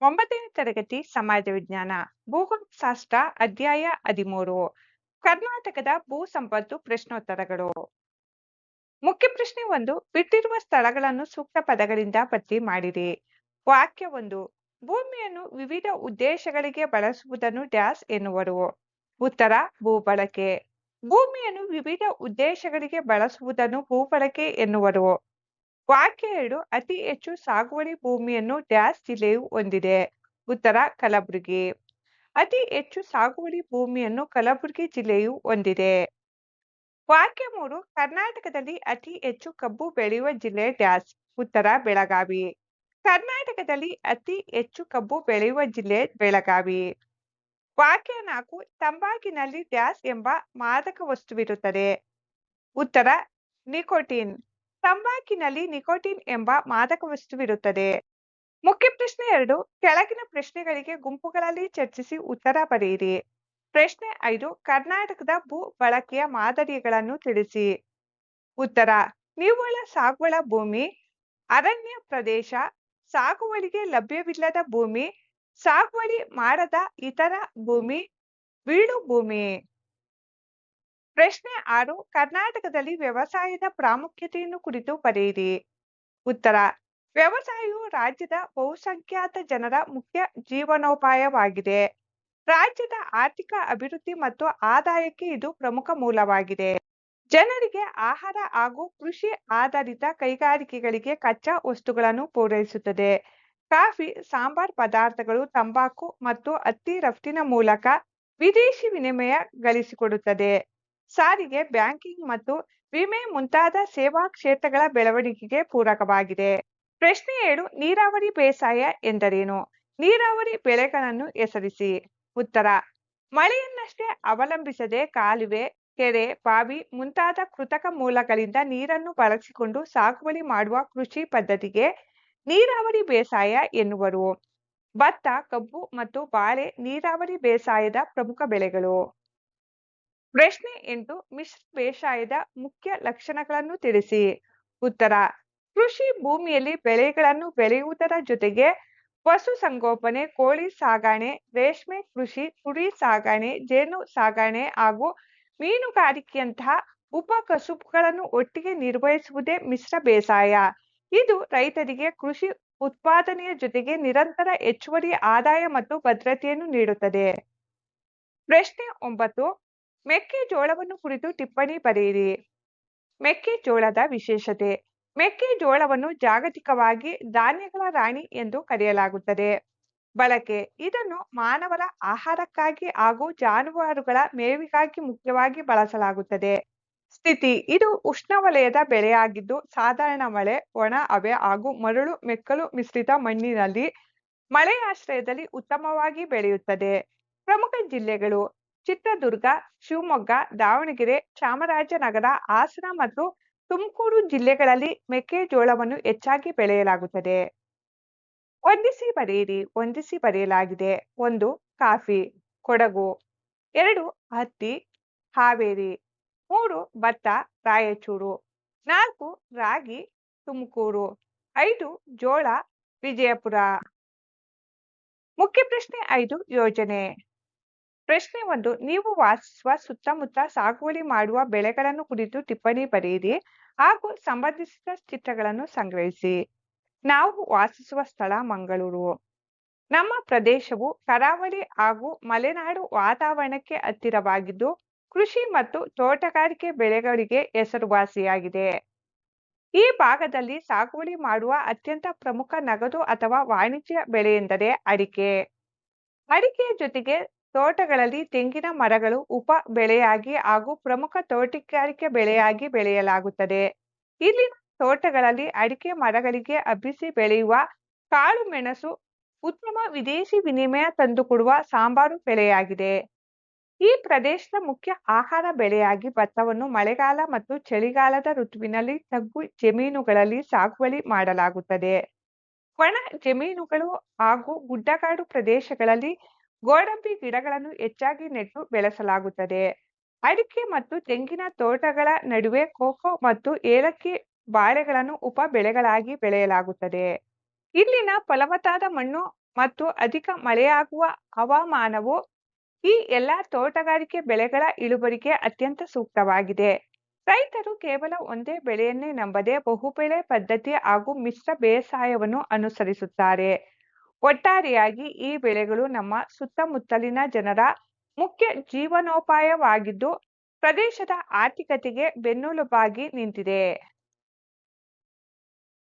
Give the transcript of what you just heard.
9ನೇ ತರಗತಿ ಸಮಾಜ ವಿಜ್ಞಾನ ಭೂಗೋಳಶಾಸ್ತ್ರ ಅಧ್ಯಾಯ 13 ಕರ್ನಾಟಕದ ಭೂ ಸಂಪತ್ತು ಪ್ರಶ್ನೋತ್ತರಗಳು. ಮುಖ್ಯ ಪ್ರಶ್ನೆ 1. ಬಿಟ್ಟಿರುವ ಸ್ಥಳಗಳನ್ನು ಸೂಕ್ತ ಪದಗಳಿಂದ ಪಟ್ಟಿ ಮಾಡಿರಿ. ವಾಕ್ಯ 1. ಭೂಮಿಯನ್ನು ವಿವಿಧ ಉದ್ದೇಶಗಳಿಗೆ ಬಳಸುವುದನ್ನು ಡ್ಯಾಶ್ ಎನ್ನುವರು. ಉತ್ತರ ಭೂಬಳಕೆ. ಭೂಮಿಯನ್ನು ವಿವಿಧ ಉದ್ದೇಶಗಳಿಗೆ ಬಳಸುವುದನ್ನು ಭೂಬಳಕೆ ಎನ್ನುವರು. ವಾಕ್ಯ 2. ಅತಿ ಹೆಚ್ಚು ಸಾಗುವಳಿ ಭೂಮಿಯನ್ನು ಡ್ಯಾಶ್ ಜಿಲ್ಲೆಯು ಹೊಂದಿದೆ. ಉತ್ತರ ಕಲಬುರಗಿ. ಅತಿ ಹೆಚ್ಚು ಸಾಗುವಳಿ ಭೂಮಿಯನ್ನು ಕಲಬುರಗಿ ಜಿಲ್ಲೆಯು ಹೊಂದಿದೆ. ವಾಕ್ಯ 3. ಕರ್ನಾಟಕದಲ್ಲಿ ಅತಿ ಹೆಚ್ಚು ಕಬ್ಬು ಬೆಳೆಯುವ ಜಿಲ್ಲೆ ಡ್ಯಾಶ್. ಉತ್ತರ ಬೆಳಗಾವಿ. ಕರ್ನಾಟಕದಲ್ಲಿ ಅತಿ ಹೆಚ್ಚು ಕಬ್ಬು ಬೆಳೆಯುವ ಜಿಲ್ಲೆ ಬೆಳಗಾವಿ. ವಾಕ್ಯ 4. ತಂಬಾಕಿನಲ್ಲಿ ಡ್ಯಾಶ್ ಎಂಬ ಮಾದಕ ವಸ್ತುವಿರುತ್ತದೆ. ಉತ್ತರ ನಿಕೋಟಿನ್. ತಂಬಾಕಿನಲ್ಲಿ ನಿಕೋಟಿನ್ ಎಂಬ ಮಾದಕ ವಸ್ತುವಿರುತ್ತದೆ. ಮುಖ್ಯ ಪ್ರಶ್ನೆ 2. ಕೆಳಗಿನ ಪ್ರಶ್ನೆಗಳಿಗೆ ಗುಂಪುಗಳಲ್ಲಿ ಚರ್ಚಿಸಿ ಉತ್ತರ ಬರೆಯಿರಿ. ಪ್ರಶ್ನೆ 5. ಕರ್ನಾಟಕದ ಭೂ ಬಳಕೆಯ ಮಾದರಿಗಳನ್ನು ತಿಳಿಸಿ. ಉತ್ತರ ನಿವ್ವಳ ಸಾಗುವಳ ಭೂಮಿ, ಅರಣ್ಯ ಪ್ರದೇಶ, ಸಾಗುವಳಿಗೆ ಲಭ್ಯವಿಲ್ಲದ ಭೂಮಿ, ಸಾಗುವಳಿ ಮಾಡದ ಇತರ ಭೂಮಿ, ಬೀಳು ಭೂಮಿ. ಪ್ರಶ್ನೆ 6. ಕರ್ನಾಟಕದಲ್ಲಿ ವ್ಯವಸಾಯದ ಪ್ರಾಮುಖ್ಯತೆಯನ್ನು ಕುರಿತು ಬರೆಯಿರಿ. ಉತ್ತರ ವ್ಯವಸಾಯವು ರಾಜ್ಯದ ಬಹುಸಂಖ್ಯಾತ ಜನರ ಮುಖ್ಯ ಜೀವನೋಪಾಯವಾಗಿದೆ. ರಾಜ್ಯದ ಆರ್ಥಿಕ ಅಭಿವೃದ್ಧಿ ಮತ್ತು ಆದಾಯಕ್ಕೆ ಇದು ಪ್ರಮುಖ ಮೂಲವಾಗಿದೆ. ಜನರಿಗೆ ಆಹಾರ ಹಾಗೂ ಕೃಷಿ ಆಧಾರಿತ ಕೈಗಾರಿಕೆಗಳಿಗೆ ಕಚ್ಚಾ ವಸ್ತುಗಳನ್ನು ಪೂರೈಸುತ್ತದೆ. ಕಾಫಿ, ಸಾಂಬಾರ್ ಪದಾರ್ಥಗಳು, ತಂಬಾಕು ಮತ್ತು ಹತ್ತಿ ರಫ್ತಿನ ಮೂಲಕ ವಿದೇಶಿ ವಿನಿಮಯ ಗಳಿಸಿಕೊಡುತ್ತದೆ. ಸಾರಿಗೆ, ಬ್ಯಾಂಕಿಂಗ್ ಮತ್ತು ವಿಮೆ ಮುಂತಾದ ಸೇವಾ ಕ್ಷೇತ್ರಗಳ ಬೆಳವಣಿಗೆಗೆ ಪೂರಕವಾಗಿದೆ. ಪ್ರಶ್ನೆ 7. ನೀರಾವರಿ ಬೇಸಾಯ ಎಂದರೇನು? ನೀರಾವರಿ ಬೆಳೆಗಳನ್ನು ಹೆಸರಿಸಿ. ಉತ್ತರ ಮಳೆಯನ್ನಷ್ಟೇ ಅವಲಂಬಿಸದೆ ಕಾಲುವೆ, ಕೆರೆ, ಬಾವಿ ಮುಂತಾದ ಕೃತಕ ಮೂಲಗಳಿಂದ ನೀರನ್ನು ಬಳಸಿಕೊಂಡು ಸಾಗುವಳಿ ಮಾಡುವ ಕೃಷಿ ಪದ್ಧತಿಗೆ ನೀರಾವರಿ ಬೇಸಾಯ ಎನ್ನುವರು. ಭತ್ತ, ಕಬ್ಬು ಮತ್ತು ಬಾಳೆ ನೀರಾವರಿ ಬೇಸಾಯದ ಪ್ರಮುಖ ಬೆಳೆಗಳು. ಪ್ರಶ್ನೆ 8. ಮಿಶ್ರ ಬೇಸಾಯದ ಮುಖ್ಯ ಲಕ್ಷಣಗಳನ್ನು ತಿಳಿಸಿ. ಉತ್ತರ ಕೃಷಿ ಭೂಮಿಯಲ್ಲಿ ಬೆಳೆಗಳನ್ನು ಬೆಳೆಯುವುದರ ಜೊತೆಗೆ ಪಶುಸಂಗೋಪನೆ, ಕೋಳಿ ಸಾಗಣೆ, ರೇಷ್ಮೆ ಕೃಷಿ, ಕುರಿ ಸಾಗಣೆ, ಜೇನು ಸಾಗಣೆ ಹಾಗೂ ಮೀನುಗಾರಿಕೆಯಂತಹ ಉಪಕಸುಬುಗಳನ್ನು ಒಟ್ಟಿಗೆ ನಿರ್ವಹಿಸುವುದೇ ಮಿಶ್ರ ಬೇಸಾಯ. ಇದು ರೈತರಿಗೆ ಕೃಷಿ ಉತ್ಪಾದನೆಯ ಜೊತೆಗೆ ನಿರಂತರ ಹೆಚ್ಚುವರಿ ಆದಾಯ ಮತ್ತು ಭದ್ರತೆಯನ್ನು ನೀಡುತ್ತದೆ. ಪ್ರಶ್ನೆ 9. ಮೆಕ್ಕೆಜೋಳವನ್ನು ಕುರಿತು ಟಿಪ್ಪಣಿ ಬರೆಯಿರಿ. ಮೆಕ್ಕೆಜೋಳದ ವಿಶೇಷತೆ. ಮೆಕ್ಕೆಜೋಳವನ್ನು ಜಾಗತಿಕವಾಗಿ ಧಾನ್ಯಗಳ ರಾಣಿ ಎಂದು ಕರೆಯಲಾಗುತ್ತದೆ. ಬಳಕೆ. ಇದನ್ನು ಮಾನವರ ಆಹಾರಕ್ಕಾಗಿ ಹಾಗೂ ಜಾನುವಾರುಗಳ ಮೇವಿಗಾಗಿ ಮುಖ್ಯವಾಗಿ ಬಳಸಲಾಗುತ್ತದೆ. ಸ್ಥಿತಿ. ಇದು ಉಷ್ಣವಲಯದ ಬೆಳೆಯಾಗಿದ್ದು ಸಾಧಾರಣ ಮಳೆ, ಒಣ ಹವೆ ಹಾಗೂ ಮರಳು ಮೆಕ್ಕಲು ಮಿಶ್ರಿತ ಮಣ್ಣಿನಲ್ಲಿ ಮಳೆಯಾಶ್ರಯದಲ್ಲಿ ಉತ್ತಮವಾಗಿ ಬೆಳೆಯುತ್ತದೆ. ಪ್ರಮುಖ ಜಿಲ್ಲೆಗಳು ಚಿತ್ರದುರ್ಗ, ಶಿವಮೊಗ್ಗ, ದಾವಣಗೆರೆ, ಚಾಮರಾಜನಗರ, ಹಾಸನ ಮತ್ತು ತುಮಕೂರು ಜಿಲ್ಲೆಗಳಲ್ಲಿ ಮೆಕ್ಕೆಜೋಳವನ್ನು ಹೆಚ್ಚಾಗಿ ಬೆಳೆಯಲಾಗುತ್ತದೆ. ಹೊಂದಿಸಿ ಬರೆಯಿರಿ. ಹೊಂದಿಸಿ ಬರೆಯಲಾಗಿದೆ. 1. ಕಾಫಿ, ಕೊಡಗು. 2. ಹತ್ತಿ, ಹಾವೇರಿ. 3. ಭತ್ತ, ರಾಯಚೂರು. 4. ರಾಗಿ, ತುಮಕೂರು. 5. ಜೋಳ, ವಿಜಯಪುರ. ಮುಖ್ಯ ಪ್ರಶ್ನೆ 5. ಯೋಜನೆ. ಪ್ರಶ್ನೆ 1. ನೀವು ವಾಸಿಸುವ ಸುತ್ತಮುತ್ತ ಸಾಗುವಳಿ ಮಾಡುವ ಬೆಳೆಗಳನ್ನು ಕುರಿತು ಟಿಪ್ಪಣಿ ಬರೆಯಿರಿ ಹಾಗೂ ಸಂಬಂಧಿಸಿದ ಚಿತ್ರಗಳನ್ನು ಸಂಗ್ರಹಿಸಿ. ನಾವು ವಾಸಿಸುವ ಸ್ಥಳ ಮಂಗಳೂರು. ನಮ್ಮ ಪ್ರದೇಶವು ಕರಾವಳಿ ಹಾಗೂ ಮಲೆನಾಡು ವಾತಾವರಣಕ್ಕೆ ಹತ್ತಿರವಾಗಿದ್ದು ಕೃಷಿ ಮತ್ತು ತೋಟಗಾರಿಕೆ ಬೆಳೆಗಳಿಗೆ ಹೆಸರುವಾಸಿಯಾಗಿದೆ. ಈ ಭಾಗದಲ್ಲಿ ಸಾಗುವಳಿ ಮಾಡುವ ಅತ್ಯಂತ ಪ್ರಮುಖ ನಗದು ಅಥವಾ ವಾಣಿಜ್ಯ ಬೆಳೆಯೆಂದರೆ ಅಡಿಕೆ. ಅಡಿಕೆಯ ಜೊತೆಗೆ ತೋಟಗಳಲ್ಲಿ ತೆಂಗಿನ ಮರಗಳು ಉಪ ಬೆಳೆಯಾಗಿ ಹಾಗೂ ಪ್ರಮುಖ ತೋಟಗಾರಿಕೆ ಬೆಳೆಯಾಗಿ ಬೆಳೆಯಲಾಗುತ್ತದೆ. ಇಲ್ಲಿನ ತೋಟಗಳಲ್ಲಿ ಅಡಿಕೆ ಮರಗಳಿಗೆ ಹಬ್ಬಿಸಿ ಬೆಳೆಯುವ ಕಾಳು ಮೆಣಸು ಉತ್ತಮ ವಿದೇಶಿ ವಿನಿಮಯ ತಂದುಕೊಡುವ ಸಾಂಬಾರು ಬೆಳೆಯಾಗಿದೆ. ಈ ಪ್ರದೇಶದ ಮುಖ್ಯ ಆಹಾರ ಬೆಳೆಯಾಗಿ ಭತ್ತವನ್ನು ಮಳೆಗಾಲ ಮತ್ತು ಚಳಿಗಾಲದ ಋತುವಿನಲ್ಲಿ ತಗ್ಗು ಜಮೀನುಗಳಲ್ಲಿ ಸಾಗುವಳಿ ಮಾಡಲಾಗುತ್ತದೆ. ಒಣ ಜಮೀನುಗಳು ಹಾಗೂ ಗುಡ್ಡಗಾಡು ಪ್ರದೇಶಗಳಲ್ಲಿ ಗೋಡಂಬಿ ಗಿಡಗಳನ್ನು ಹೆಚ್ಚಾಗಿ ನೆಟ್ಟು ಬೆಳೆಸಲಾಗುತ್ತದೆ. ಅಡಿಕೆ ಮತ್ತು ತೆಂಗಿನ ತೋಟಗಳ ನಡುವೆ ಕೋಕೋ ಮತ್ತು ಏಲಕ್ಕಿ ಬಾಳೆಗಳನ್ನು ಉಪ ಬೆಳೆಗಳಾಗಿ ಬೆಳೆಯಲಾಗುತ್ತದೆ. ಇಲ್ಲಿನ ಫಲವತ್ತಾದ ಮಣ್ಣು ಮತ್ತು ಅಧಿಕ ಮಳೆಯಾಗುವ ಹವಾಮಾನವು ಈ ಎಲ್ಲಾ ತೋಟಗಾರಿಕೆ ಬೆಳೆಗಳ ಇಳುವರಿಗೆ ಅತ್ಯಂತ ಸೂಕ್ತವಾಗಿದೆ. ರೈತರು ಕೇವಲ ಒಂದೇ ಬೆಳೆಯನ್ನೇ ನಂಬದೆ ಬಹುಬೆಳೆ ಪದ್ಧತಿ ಹಾಗೂ ಮಿಶ್ರ ಬೇಸಾಯವನ್ನು ಅನುಸರಿಸುತ್ತಾರೆ. ಒಟ್ಟಾರೆಯಾಗಿ ಈ ಬೆಳೆಗಳು ನಮ್ಮ ಸುತ್ತಮುತ್ತಲಿನ ಜನರ ಮುಖ್ಯ ಜೀವನೋಪಾಯವಾಗಿದ್ದು ಪ್ರದೇಶದ ಆರ್ಥಿಕತೆಗೆ ಬೆನ್ನೆಲುಬಾಗಿ ನಿಂತಿದೆ.